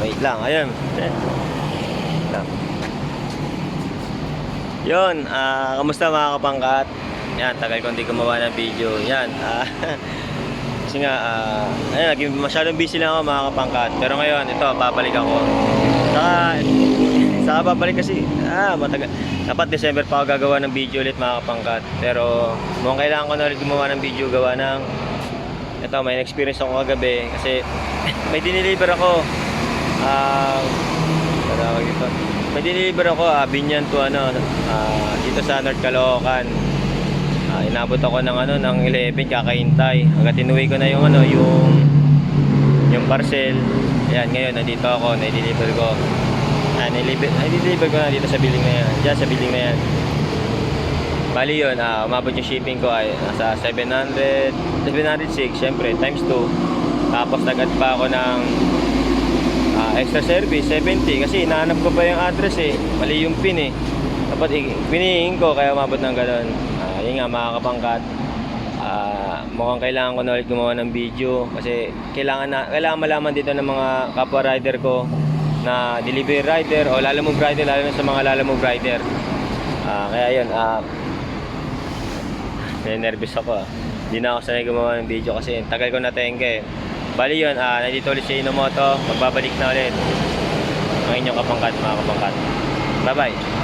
wait lang, ayun. Yun, kamusta mga kapangkat? Yan, tagal ko hindi gumawa ng video. Yan, kasi nga, ayun, naging masyadong busy lang ako mga kapangkat. Pero ngayon, ito, babalik ako. Saka babalik kasi, matagal. Dapat December pa ako gagawa ng video ulit mga kapangkat. Pero, mukhang kailangan ko na ulit gumawa ng video, gawa ng, ito, may experience ako kagabi. Kasi, may diniliver ako. May diniliver ako, Binyan to dito sa North Caloocan. Inabot ako ng ng 11 kakahintay. Hanggang tinuwi ko na yung yung parcel. Ayan, ngayon nandito ako, na-deliver ko. Na-deliver ko na dito sa building na yan. Diyan sa building na yan. Bali yun, umabot yung shipping ko ay nasa 706, syempre, times 2. Tapos nag-add pa ako ng extra service, 70. Kasi hinahanap ko pa yung address mali yung pin dapat pinihin ko, kaya umabot ng gano'n. Yun nga mga kapangkat, mukhang kailangan ko na ulit gumawa ng video. Kasi kailangan malaman dito ng mga kapwa rider ko na delivery rider o lalamove rider, lalo na sa mga lalamove rider. Kaya yun, nervous ako. Hindi na ako sanay gumawa ng video kasi tagal ko na tengke. Bali yun, nandito ulit si Inomoto. Magbabalik na ulit ang inyong kapangkat, mga kapangkat. Bye bye.